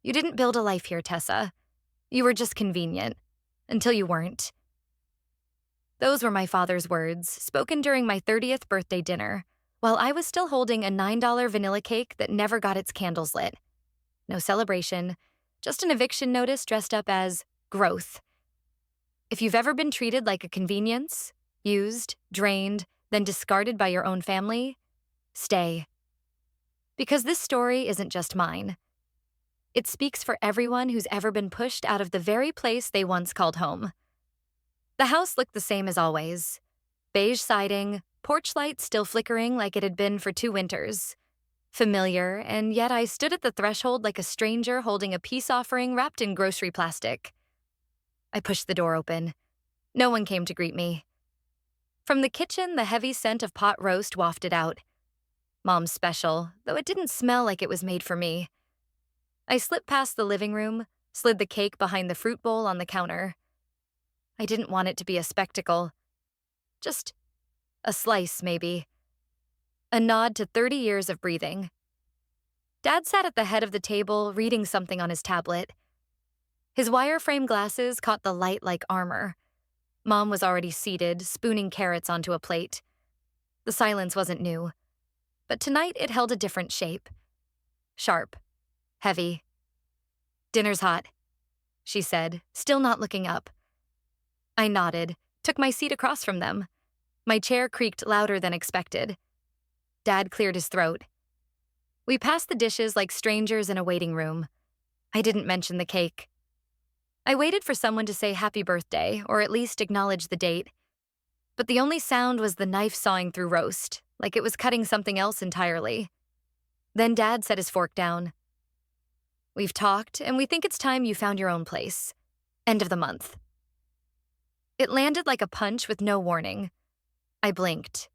You didn't build a life here, Tessa. You were just convenient. Until you weren't. Those were my father's words, spoken during my 30th birthday dinner, while I was still holding a $9 vanilla cake that never got its candles lit. No celebration, just an eviction notice dressed up as growth. If you've ever been treated like a convenience, used, drained, then discarded by your own family, stay. Because this story isn't just mine. It speaks for everyone who's ever been pushed out of the very place they once called home. The house looked the same as always. Beige siding, porch light still flickering like it had been for 2 winters. Familiar, and yet I stood at the threshold like a stranger holding a peace offering wrapped in grocery plastic. I pushed the door open. No one came to greet me. From the kitchen, the heavy scent of pot roast wafted out. Mom's special, though it didn't smell like it was made for me. I slipped past the living room, slid the cake behind the fruit bowl on the counter. I didn't want it to be a spectacle. Just a slice, maybe. A nod to 30 years of breathing. Dad sat at the head of the table, reading something on his tablet. His wireframe glasses caught the light like armor. Mom was already seated, spooning carrots onto a plate. The silence wasn't new, but tonight it held a different shape. Sharp. Heavy. "Dinner's hot," she said, still not looking up. I nodded, took my seat across from them. My chair creaked louder than expected. Dad cleared his throat. We passed the dishes like strangers in a waiting room. I didn't mention the cake. I waited for someone to say happy birthday, or at least acknowledge the date. But the only sound was the knife sawing through roast, like it was cutting something else entirely. Then Dad set his fork down. "We've talked, and we think it's time you found your own place. End of the month." It landed like a punch with no warning. I blinked.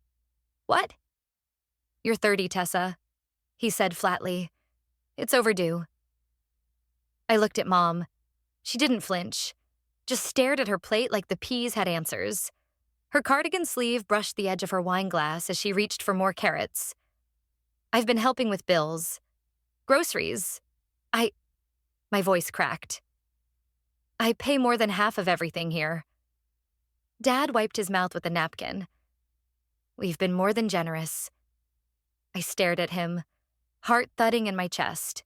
"What?" "You're 30, Tessa," he said flatly. "It's overdue." I looked at Mom. She didn't flinch, just stared at her plate like the peas had answers. Her cardigan sleeve brushed the edge of her wine glass as she reached for more carrots. "I've been helping with bills. Groceries. My voice cracked. "I pay more than half of everything here." Dad wiped his mouth with a napkin. "We've been more than generous." I stared at him, heart thudding in my chest.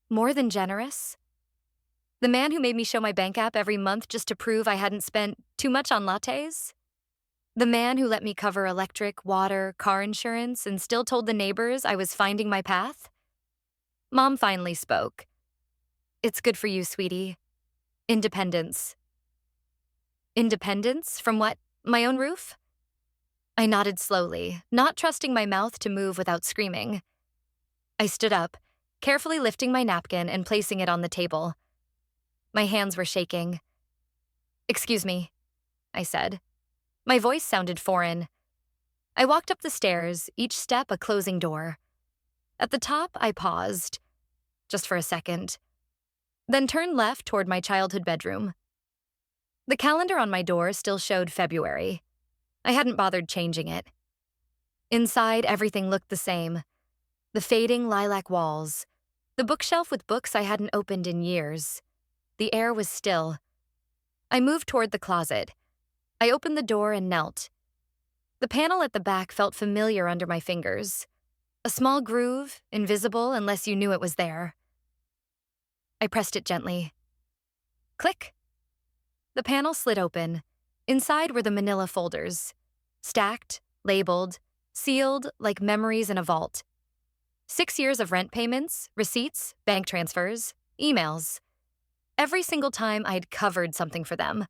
More than generous? The man who made me show my bank app every month just to prove I hadn't spent too much on lattes? The man who let me cover electric, water, car insurance and still told the neighbors I was finding my path? Mom finally spoke. "It's good for you, sweetie. Independence." Independence? From what? My own roof? I nodded slowly, not trusting my mouth to move without screaming. I stood up, carefully lifting my napkin and placing it on the table. My hands were shaking. "Excuse me," I said. My voice sounded foreign. I walked up the stairs, each step a closing door. At the top, I paused, just for a second, then turned left toward my childhood bedroom. The calendar on my door still showed February. I hadn't bothered changing it. Inside, everything looked the same. The fading lilac walls, the bookshelf with books I hadn't opened in years. The air was still. I moved toward the closet. I opened the door and knelt. The panel at the back felt familiar under my fingers. A small groove, invisible unless you knew it was there. I pressed it gently. Click. The panel slid open. Inside were the manila folders. Stacked, labeled, sealed like memories in a vault. 6 years of rent payments, receipts, bank transfers, emails. Every single time I'd covered something for them.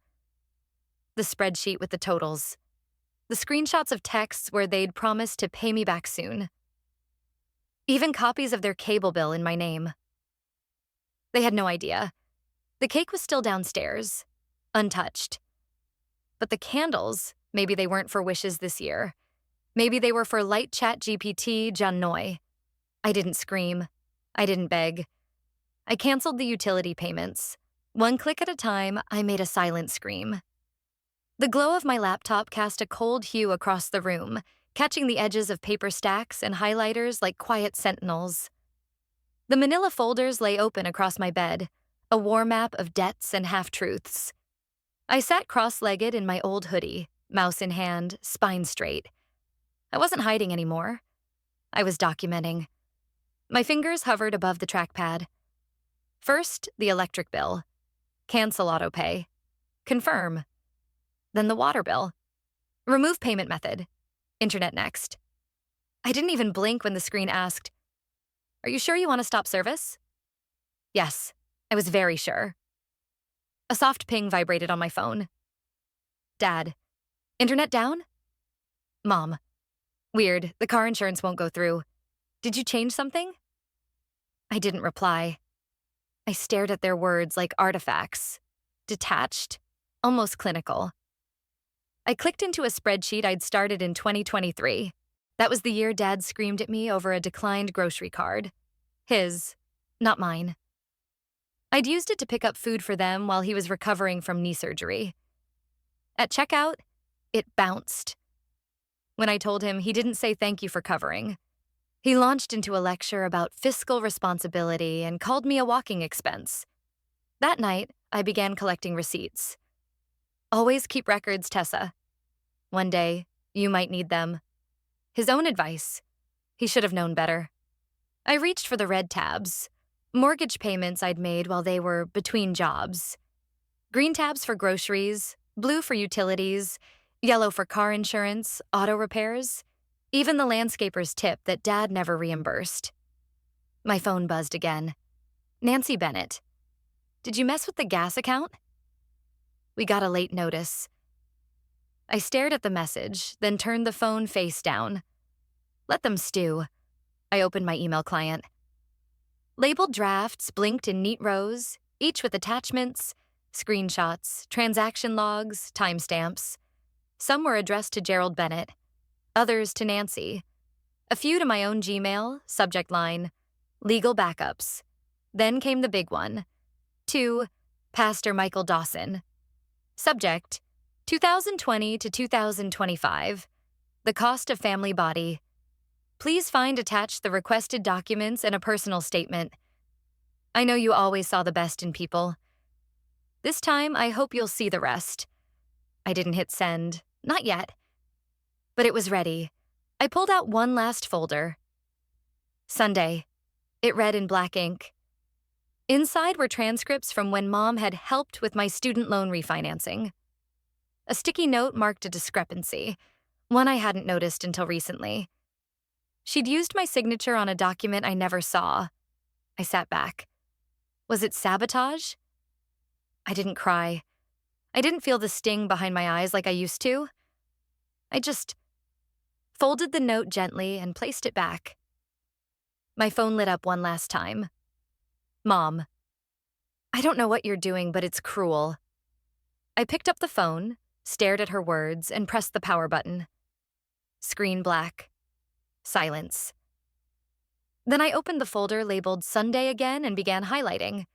The spreadsheet with the totals. The screenshots of texts where they'd promised to pay me back soon. Even copies of their cable bill in my name. They had no idea. The cake was still downstairs, untouched. But the candles, maybe they weren't for wishes this year. Maybe they were for light chat GPT John Noy. I didn't scream. I didn't beg. I canceled the utility payments. One click at a time, I made a silent scream. The glow of my laptop cast a cold hue across the room, catching the edges of paper stacks and highlighters like quiet sentinels. The manila folders lay open across my bed, a war map of debts and half-truths. I sat cross-legged in my old hoodie, mouse in hand, spine straight. I wasn't hiding anymore. I was documenting. My fingers hovered above the trackpad. First, the electric bill. Cancel autopay. Confirm. Then the water bill. Remove payment method. Internet next. I didn't even blink when the screen asked, "Are you sure you want to stop service?" Yes, I was very sure. A soft ping vibrated on my phone. Dad, internet down? Mom, weird, the car insurance won't go through. Did you change something? I didn't reply. I stared at their words like artifacts, detached, almost clinical. I clicked into a spreadsheet I'd started in 2023. That was the year Dad screamed at me over a declined grocery card. His, not mine. I'd used it to pick up food for them while he was recovering from knee surgery. At checkout, it bounced. When I told him, he didn't say thank you for covering. He launched into a lecture about fiscal responsibility and called me a walking expense. That night, I began collecting receipts. Always keep records, Tessa. One day, you might need them. His own advice. He should have known better. I reached for the red tabs, mortgage payments I'd made while they were between jobs. Green tabs for groceries, blue for utilities, yellow for car insurance, auto repairs, even the landscaper's tip that Dad never reimbursed. My phone buzzed again. Nancy Bennett. Did you mess with the gas account? We got a late notice. I stared at the message, then turned the phone face down. Let them stew. I opened my email client. Labeled drafts blinked in neat rows, each with attachments, screenshots, transaction logs, timestamps. Some were addressed to Gerald Bennett, others to Nancy. A few to my own Gmail, subject line, legal backups. Then came the big one. To Pastor Michael Dawson. Subject, 2020 to 2025. The cost of family body. Please find attached the requested documents and a personal statement. I know you always saw the best in people. This time, I hope you'll see the rest. I didn't hit send, not yet. But it was ready. I pulled out one last folder. Sunday. It read in black ink. Inside were transcripts from when Mom had helped with my student loan refinancing. A sticky note marked a discrepancy, one I hadn't noticed until recently. She'd used my signature on a document I never saw. I sat back. Was it sabotage? I didn't cry. I didn't feel the sting behind my eyes like I used to. I just folded the note gently and placed it back. My phone lit up one last time. Mom, I don't know what you're doing, but it's cruel. I picked up the phone, stared at her words, and pressed the power button. Screen black. Silence. Then I opened the folder labeled Sunday again and began highlighting.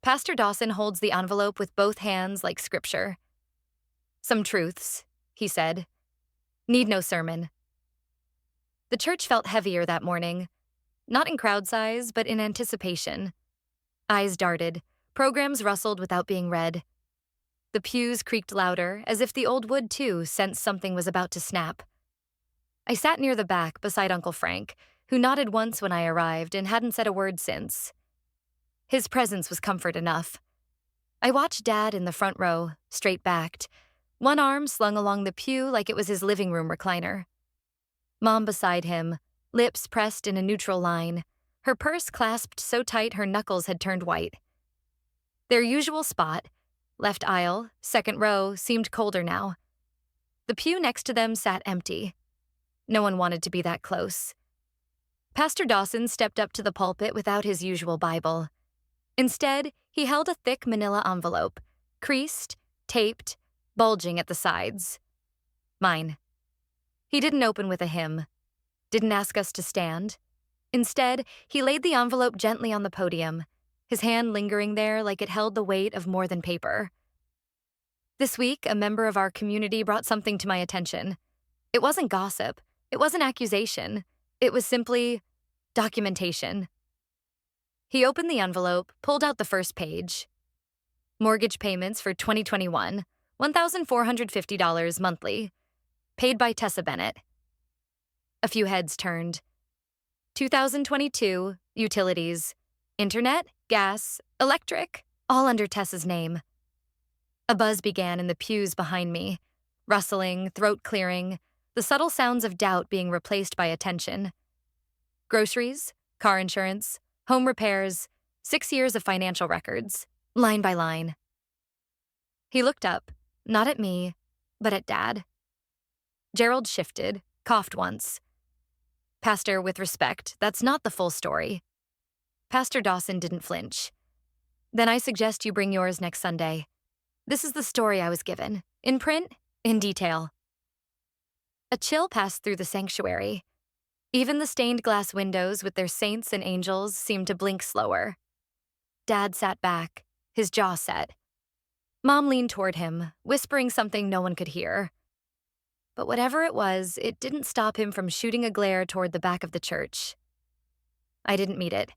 Pastor Dawson holds the envelope with both hands like scripture. Some truths, he said. Need no sermon. The church felt heavier that morning, not in crowd size, but in anticipation. Eyes darted, programs rustled without being read. The pews creaked louder, as if the old wood, too, sensed something was about to snap. I sat near the back beside Uncle Frank, who nodded once when I arrived and hadn't said a word since. His presence was comfort enough. I watched Dad in the front row, straight-backed, one arm slung along the pew like it was his living room recliner. Mom beside him, lips pressed in a neutral line, her purse clasped so tight her knuckles had turned white. Their usual spot, left aisle, second row, seemed colder now. The pew next to them sat empty. No one wanted to be that close. Pastor Dawson stepped up to the pulpit without his usual Bible. Instead, he held a thick manila envelope, creased, taped, bulging at the sides. Mine. He didn't open with a hymn, didn't ask us to stand. Instead, he laid the envelope gently on the podium, his hand lingering there like it held the weight of more than paper. This week, a member of our community brought something to my attention. It wasn't gossip. It wasn't accusation. It was simply documentation. He opened the envelope, pulled out the first page. Mortgage payments for 2021, $1,450 monthly. Paid by Tessa Bennett. A few heads turned. 2022, utilities. Internet, gas, electric, all under Tessa's name. A buzz began in the pews behind me. Rustling, throat clearing, the subtle sounds of doubt being replaced by attention. Groceries, car insurance, home repairs, 6 years of financial records, line by line. He looked up, not at me, but at Dad. Gerald shifted, coughed once. Pastor, with respect, that's not the full story. Pastor Dawson didn't flinch. Then I suggest you bring yours next Sunday. This is the story I was given, in print, in detail. A chill passed through the sanctuary. Even the stained glass windows with their saints and angels seemed to blink slower. Dad sat back, his jaw set. Mom leaned toward him, whispering something no one could hear. But whatever it was, it didn't stop him from shooting a glare toward the back of the church. I didn't meet it.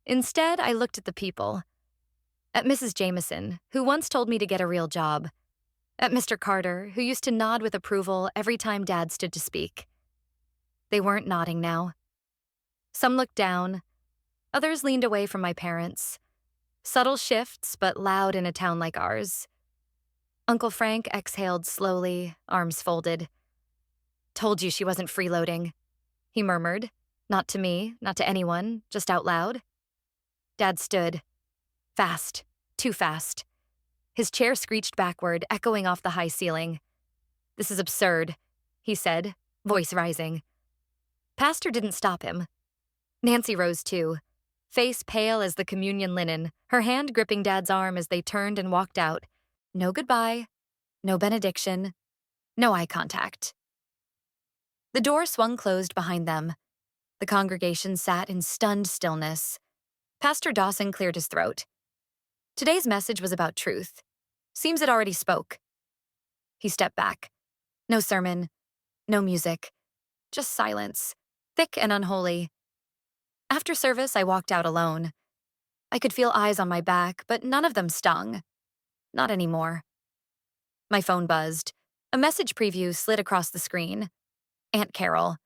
Instead, I looked at the people. At Mrs. Jameson, who once told me to get a real job. At Mr. Carter, who used to nod with approval every time Dad stood to speak. They weren't nodding now. Some looked down. Others leaned away from my parents. Subtle shifts, but loud in a town like ours. Uncle Frank exhaled slowly, arms folded. Told you she wasn't freeloading, he murmured. Not to me, not to anyone, just out loud. Dad stood. Fast, too fast. His chair screeched backward, echoing off the high ceiling. This is absurd, he said, voice rising. Pastor didn't stop him. Nancy rose too, face pale as the communion linen, her hand gripping Dad's arm as they turned and walked out. No goodbye, no benediction, no eye contact. The door swung closed behind them. The congregation sat in stunned stillness. Pastor Dawson cleared his throat. Today's message was about truth. Seems it already spoke. He stepped back. No sermon, no music, just silence, thick and unholy. After service, I walked out alone. I could feel eyes on my back, but none of them stung. Not anymore. My phone buzzed. A message preview slid across the screen. Aunt Carol.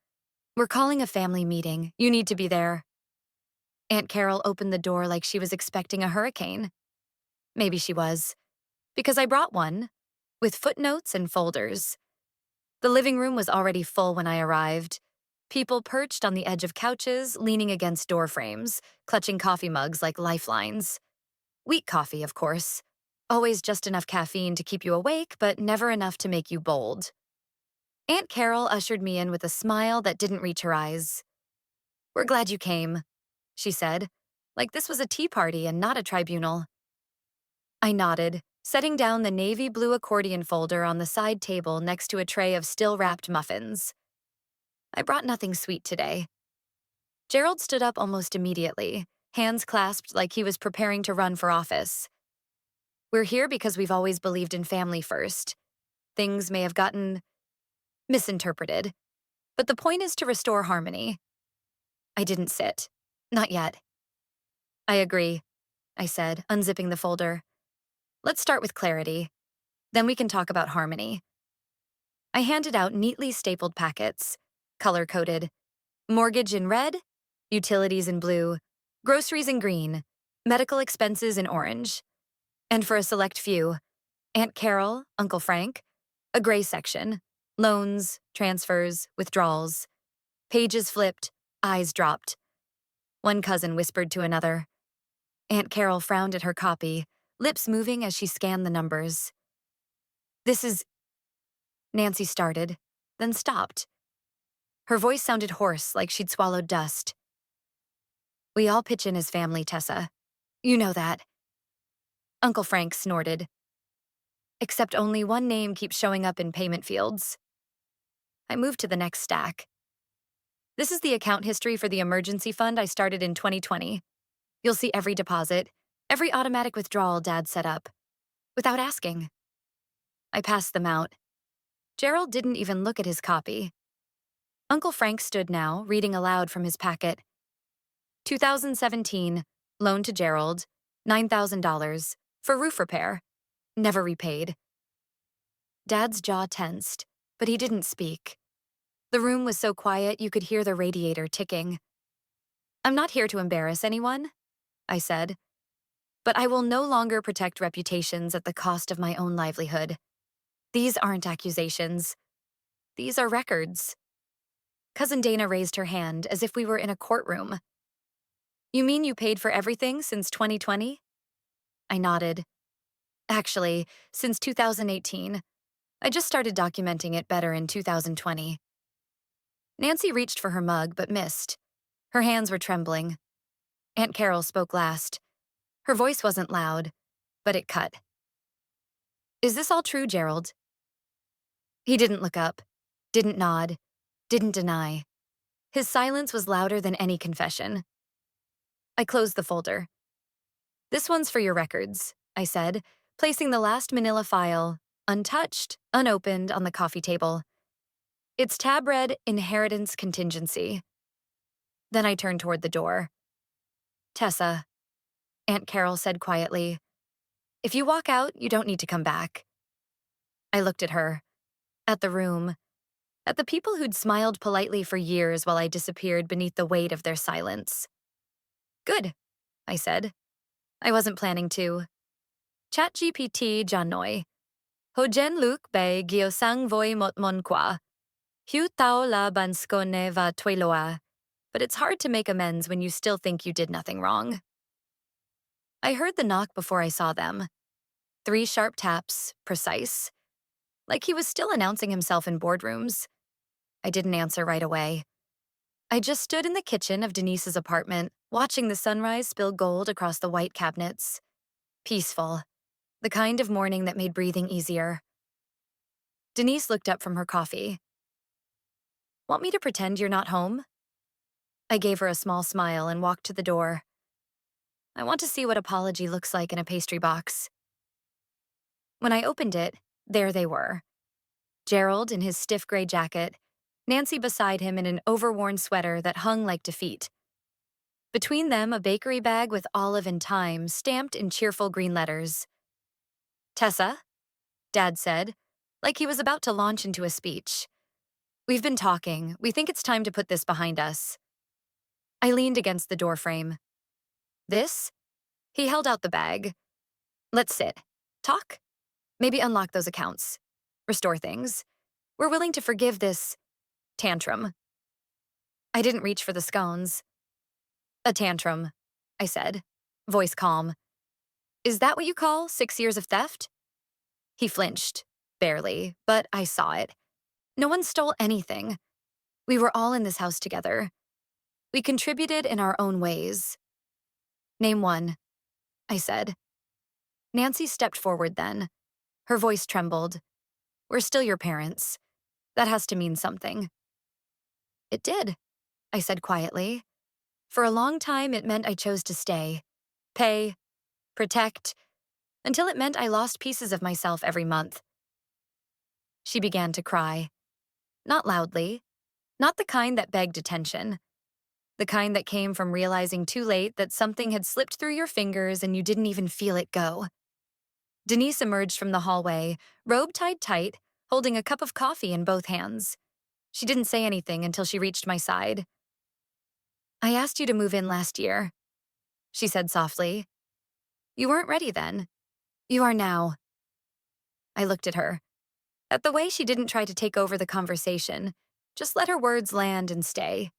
We're calling a family meeting. You need to be there. Aunt Carol opened the door like she was expecting a hurricane. Maybe she was. Because I brought one, with footnotes and folders. The living room was already full when I arrived. People perched on the edge of couches, leaning against door frames, clutching coffee mugs like lifelines. Weak coffee, of course. Always just enough caffeine to keep you awake, but never enough to make you bold. Aunt Carol ushered me in with a smile that didn't reach her eyes. We're glad you came, she said, like this was a tea party and not a tribunal. I nodded, setting down the navy blue accordion folder on the side table next to a tray of still-wrapped muffins. I brought nothing sweet today. Gerald stood up almost immediately, hands clasped like he was preparing to run for office. We're here because we've always believed in family first. Things may have gotten misinterpreted, but the point is to restore harmony. I didn't sit. Not yet. I agree, I said, unzipping the folder. Let's start with clarity. Then we can talk about harmony. I handed out neatly stapled packets, color-coded. Mortgage in red, utilities in blue, groceries in green, medical expenses in orange. And for a select few, Aunt Carol, Uncle Frank, a gray section, loans, transfers, withdrawals. Pages flipped, eyes dropped. One cousin whispered to another. Aunt Carol frowned at her copy, lips moving as she scanned the numbers. This is... Nancy started, then stopped. Her voice sounded hoarse, like she'd swallowed dust. We all pitch in as family, Tessa. You know that. Uncle Frank snorted. Except only one name keeps showing up in payment fields. I moved to the next stack. This is the account history for the emergency fund I started in 2020. You'll see every deposit, every automatic withdrawal Dad set up, without asking. I passed them out. Gerald didn't even look at his copy. Uncle Frank stood now, reading aloud from his packet. 2017, Loan to Gerald, $9,000, for roof repair. Never repaid. Dad's jaw tensed, but he didn't speak. The room was so quiet you could hear the radiator ticking. I'm not here to embarrass anyone, I said, but I will no longer protect reputations at the cost of my own livelihood. These aren't accusations. These are records. Cousin Dana raised her hand as if we were in a courtroom. You mean you paid for everything since 2020? I nodded. Actually, since 2018. I just started documenting it better in 2020. Nancy reached for her mug but missed. Her hands were trembling. Aunt Carol spoke last. Her voice wasn't loud, but it cut. Is this all true, Gerald? He didn't look up, didn't nod, didn't deny. His silence was louder than any confession. I closed the folder. This one's for your records, I said, placing the last manila file, untouched, unopened, on the coffee table. It's tab read Inheritance Contingency. Then I turned toward the door. Tessa, Aunt Carol said quietly, if you walk out, you don't need to come back. I looked at her, at the room, at the people who'd smiled politely for years while I disappeared beneath the weight of their silence. Good, I said. I wasn't planning to. ChatGPT Janoi. Hojen Luke Bay Giosang Voi Motmon Kwa. Hu Tao La Banskone Va Tueloa. But it's hard to make amends when you still think you did nothing wrong. I heard the knock before I saw them. 3 sharp taps, precise. Like he was still announcing himself in boardrooms. I didn't answer right away. I just stood in the kitchen of Denise's apartment, watching the sunrise spill gold across the white cabinets. Peaceful. The kind of morning that made breathing easier. Denise looked up from her coffee. Want me to pretend you're not home? I gave her a small smile and walked to the door. I want to see what apology looks like in a pastry box. When I opened it, there they were. Gerald in his stiff gray jacket, Nancy beside him in an overworn sweater that hung like defeat. Between them, a bakery bag with olive and thyme stamped in cheerful green letters. Tessa, Dad said, like he was about to launch into a speech. We've been talking. We think it's time to put this behind us. I leaned against the doorframe. This? He held out the bag. Let's sit. Talk? Maybe unlock those accounts. Restore things. We're willing to forgive this tantrum. I didn't reach for the scones. A tantrum, I said, voice calm. Is that what you call 6 years of theft? He flinched, barely, but I saw it. No one stole anything. We were all in this house together. We contributed in our own ways. Name one, I said. Nancy stepped forward then. Her voice trembled. We're still your parents. That has to mean something. It did, I said quietly. For a long time, it meant I chose to stay, pay, protect, until it meant I lost pieces of myself every month. She began to cry. Not loudly, not the kind that begged attention. The kind that came from realizing too late that something had slipped through your fingers and you didn't even feel it go. Denise emerged from the hallway, robe tied tight, holding a cup of coffee in both hands. She didn't say anything until she reached my side. I asked you to move in last year, she said softly. You weren't ready then. You are now. I looked at her, at the way she didn't try to take over the conversation, just let her words land and stay.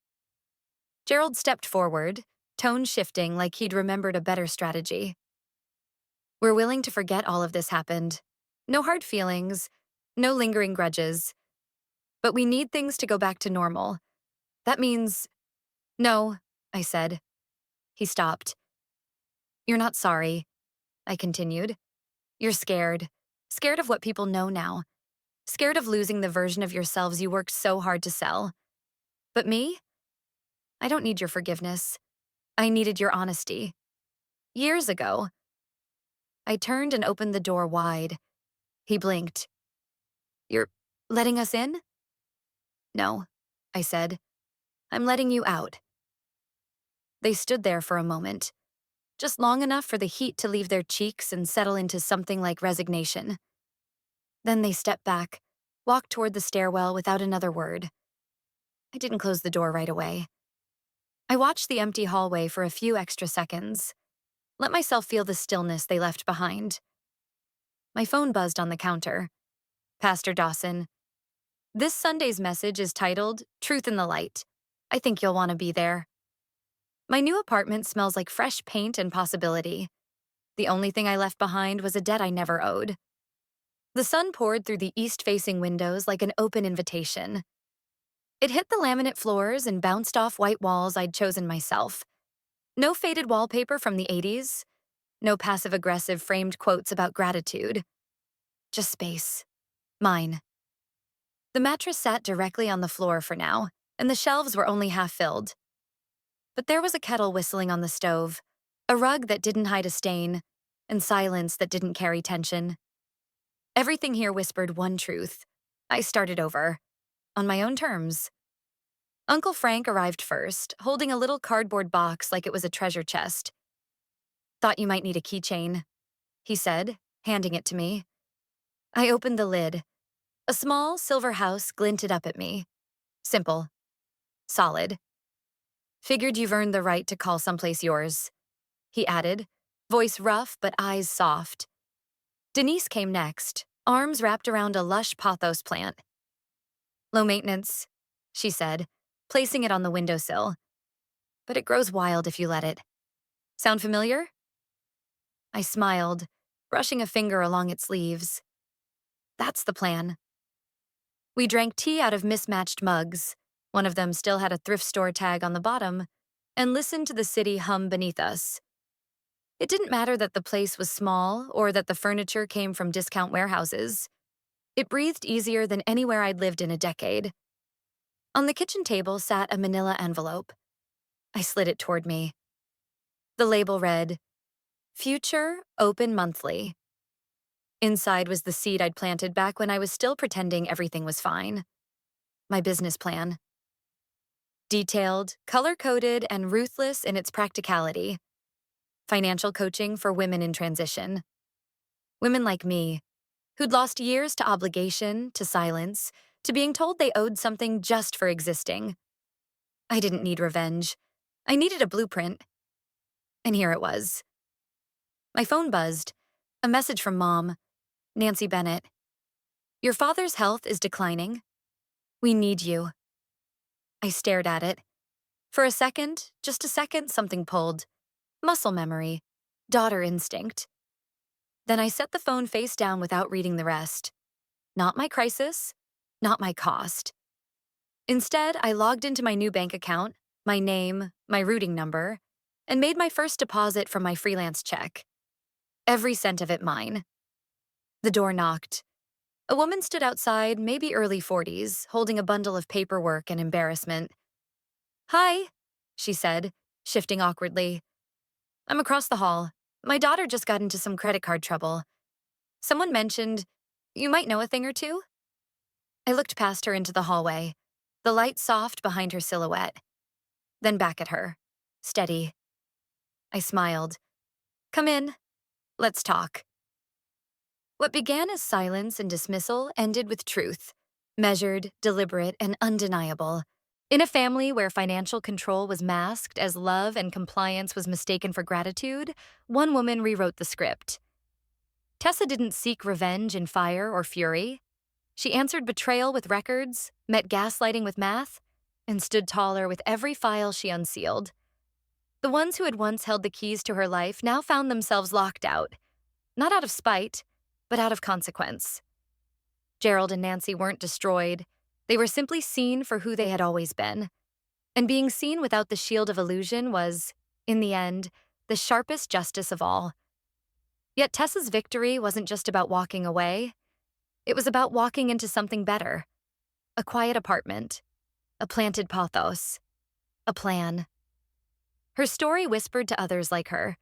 Gerald stepped forward, tone shifting like he'd remembered a better strategy. We're willing to forget all of this happened. No hard feelings, no lingering grudges. But we need things to go back to normal. That means... No, I said. He stopped. You're not sorry, I continued. You're scared. Scared of what people know now. Scared of losing the version of yourselves you worked so hard to sell. But me? I don't need your forgiveness. I needed your honesty. Years ago. I turned and opened the door wide. He blinked. You're letting us in? No, I said. I'm letting you out. They stood there for a moment. just long enough for the heat to leave their cheeks and settle into something like resignation. Then they stepped back, walked toward the stairwell without another word. I didn't close the door right away. I watched the empty hallway for a few extra seconds, let myself feel the stillness they left behind. My phone buzzed on the counter. Pastor Dawson. This Sunday's message is titled, Truth in the Light. I think you'll want to be there. My new apartment smells like fresh paint and possibility. The only thing I left behind was a debt I never owed. The sun poured through the east-facing windows like an open invitation. It hit the laminate floors and bounced off white walls I'd chosen myself. No faded wallpaper from the 80s. No passive-aggressive framed quotes about gratitude. Just space. Mine. The mattress sat directly on the floor for now, and the shelves were only half filled. But there was a kettle whistling on the stove, a rug that didn't hide a stain, and silence that didn't carry tension. Everything here whispered one truth. I started over. On my own terms. Uncle Frank arrived first, holding a little cardboard box like it was a treasure chest. Thought you might need a keychain, he said, handing it to me. I opened the lid. A small silver house glinted up at me. Simple. Solid. Figured you've earned the right to call someplace yours, he added, voice rough but eyes soft. Denise came next, arms wrapped around a lush pothos plant. Low maintenance, she said, placing it on the windowsill. But it grows wild if you let it. Sound familiar? I smiled, brushing a finger along its leaves. That's the plan. We drank tea out of mismatched mugs. One of them still had a thrift store tag on the bottom, and listened to the city hum beneath us. It didn't matter that the place was small or that the furniture came from discount warehouses. It breathed easier than anywhere I'd lived in a decade. On the kitchen table sat a manila envelope. I slid it toward me. The label read, Future Open Monthly. Inside was the seed I'd planted back when I was still pretending everything was fine. My business plan. Detailed, color-coded, and ruthless in its practicality. Financial coaching for women in transition. Women like me, who'd lost years to obligation, to silence, to being told they owed something just for existing. I didn't need revenge. I needed a blueprint. And here it was. My phone buzzed. A message from Mom. Nancy Bennett. Your father's health is declining. We need you. I stared at it. For a second, just a second, something pulled. Muscle memory. Daughter instinct. Then I set the phone face down without reading the rest. Not my crisis. Not my cost. Instead, I logged into my new bank account, my name, my routing number, and made my first deposit from my freelance check. Every cent of it mine. The door knocked. A woman stood outside, maybe early 40s, holding a bundle of paperwork and embarrassment. Hi, she said, shifting awkwardly. I'm across the hall. My daughter just got into some credit card trouble. Someone mentioned, you might know a thing or two? I looked past her into the hallway, the light soft behind her silhouette. Then back at her, steady. I smiled. Come in. Let's talk. What began as silence and dismissal ended with truth, measured, deliberate, and undeniable. In a family where financial control was masked as love and compliance was mistaken for gratitude, one woman rewrote the script. Tessa didn't seek revenge in fire or fury. She answered betrayal with records, met gaslighting with math, and stood taller with every file she unsealed. The ones who had once held the keys to her life now found themselves locked out, not out of spite, but out of consequence. Gerald and Nancy weren't destroyed. They were simply seen for who they had always been. And being seen without the shield of illusion was, in the end, the sharpest justice of all. Yet Tessa's victory wasn't just about walking away. It was about walking into something better. A quiet apartment. A planted pothos. A plan. Her story whispered to others like her.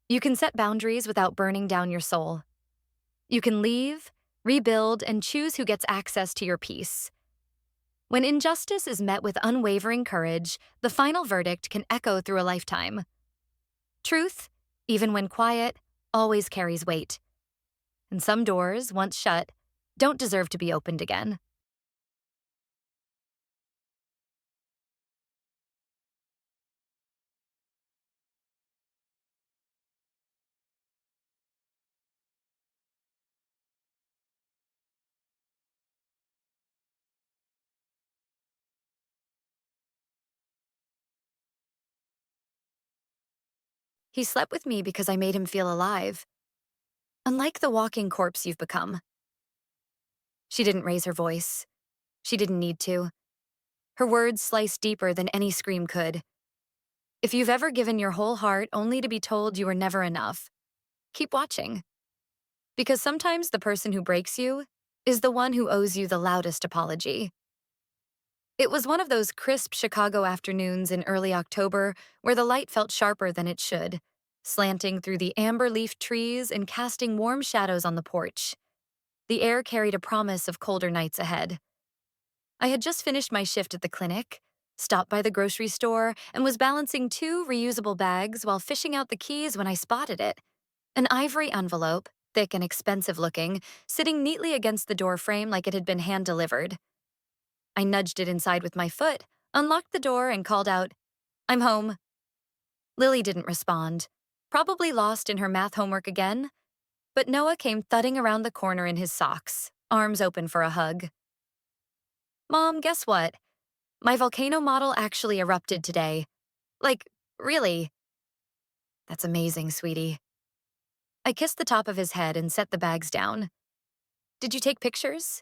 You can set boundaries without burning down your soul. You can leave, rebuild, and choose who gets access to your peace. When injustice is met with unwavering courage, the final verdict can echo through a lifetime. Truth Even when quiet, always carries weight. And some doors, once shut, don't deserve to be opened again. He slept with me because I made him feel alive, unlike the walking corpse you've become. She didn't raise her voice. She didn't need to. Her words sliced deeper than any scream could. If you've ever given your whole heart only to be told you were never enough, keep watching. Because sometimes the person who breaks you is the one who owes you the loudest apology. It was one of those crisp Chicago afternoons in early October where the light felt sharper than it should, slanting through the amber-leafed trees and casting warm shadows on the porch. The air carried a promise of colder nights ahead. I had just finished my shift at the clinic, stopped by the grocery store, and was balancing two reusable bags while fishing out the keys when I spotted it. An ivory envelope, thick and expensive looking, sitting neatly against the door frame like it had been hand-delivered. I nudged it inside with my foot, unlocked the door, and called out, "I'm home." Lily didn't respond, probably lost in her math homework again, but Noah came thudding around the corner in his socks, arms open for a hug. "Mom, guess what? My volcano model actually erupted today. Like, really?" "That's amazing, sweetie." I kissed the top of his head and set the bags down. "Did you take pictures?"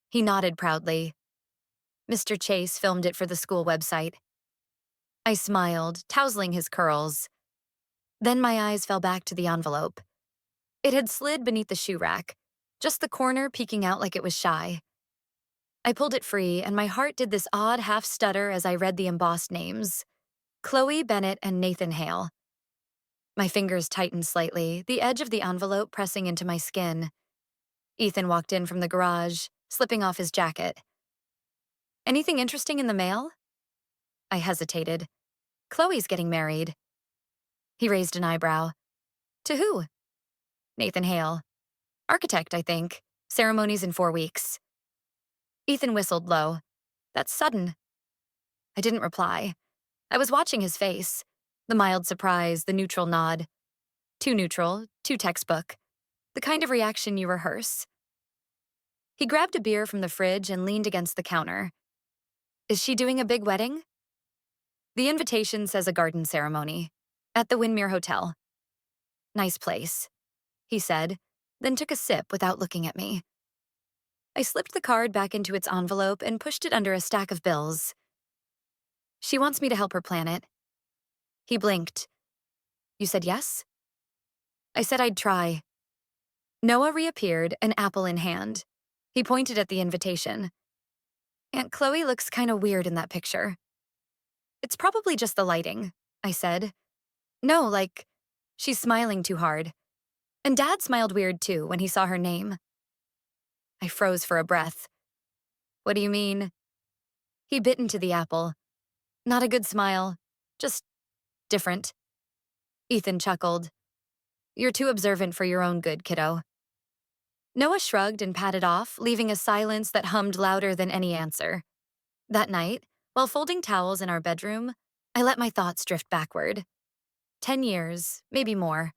He nodded proudly. Mr. Chase filmed it for the school website. I smiled, tousling his curls. Then my eyes fell back to the envelope. It had slid beneath the shoe rack, just the corner peeking out like it was shy. I pulled it free, and my heart did this odd half-stutter as I read the embossed names: Chloe Bennett and Nathan Hale. My fingers tightened slightly, the edge of the envelope pressing into my skin. Ethan walked in from the garage, slipping off his jacket. "Anything interesting in the mail?" I hesitated. "Chloe's getting married." He raised an eyebrow. "To who?" "Nathan Hale. Architect, I think. Ceremony's in 4 weeks." Ethan whistled low. "That's sudden." I didn't reply. I was watching his face. The mild surprise, the neutral nod. Too neutral, too textbook. The kind of reaction you rehearse. He grabbed a beer from the fridge and leaned against the counter. "Is she doing a big wedding?" "The invitation says a garden ceremony. At the Windmere Hotel." "Nice place," he said, then took a sip without looking at me. I slipped the card back into its envelope and pushed it under a stack of bills. "She wants me to help her plan it." He blinked. "You said yes?" I said I'd try. Noah reappeared, an apple in hand. He pointed at the invitation. "Aunt Chloe looks kinda weird in that picture." "It's probably just the lighting," I said. "No, like, she's smiling too hard. And Dad smiled weird too when he saw her name." I froze for a breath. "What do you mean?" He bit into the apple. "Not a good smile. Just different." Ethan chuckled. "You're too observant for your own good, kiddo." Noah shrugged and padded off, leaving a silence that hummed louder than any answer. That night, while folding towels in our bedroom, I let my thoughts drift backward. 10 years, maybe more.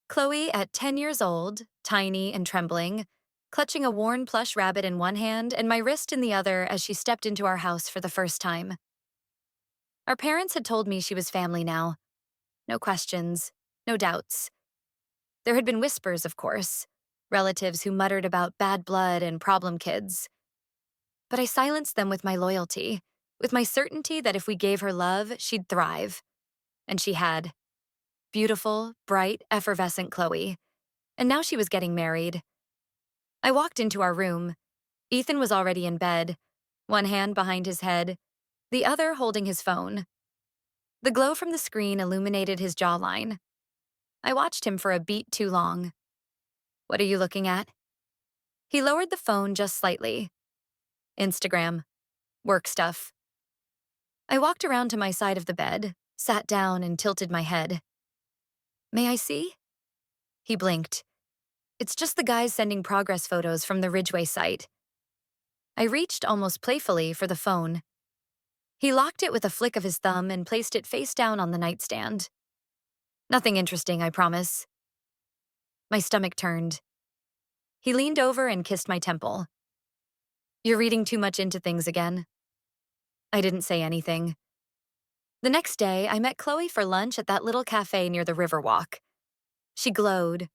Chloe at 10 years old, tiny and trembling, clutching a worn plush rabbit in one hand and my wrist in the other as she stepped into our house for the first time. Our parents had told me she was family now. No questions, no doubts. There had been whispers, of course, relatives who muttered about bad blood and problem kids. But I silenced them with my loyalty, with my certainty that if we gave her love, she'd thrive. And she had. Beautiful, bright, effervescent Chloe. And now she was getting married. I walked into our room. Ethan was already in bed, one hand behind his head, the other holding his phone. The glow from the screen illuminated his jawline. I watched him for a beat too long. "What are you looking at?" He lowered the phone just slightly. "Instagram. Work stuff." I walked around to my side of the bed, sat down, and tilted my head. May I see? He blinked. It's just the guys sending progress photos from the Ridgeway site. I reached almost playfully for the phone. He locked it with a flick of his thumb and placed it face down on the nightstand. Nothing interesting, I promise. My stomach turned. He leaned over and kissed my temple. You're reading too much into things again. I didn't say anything. The next day, I met Chloe for lunch at that little cafe near the Riverwalk. She glowed,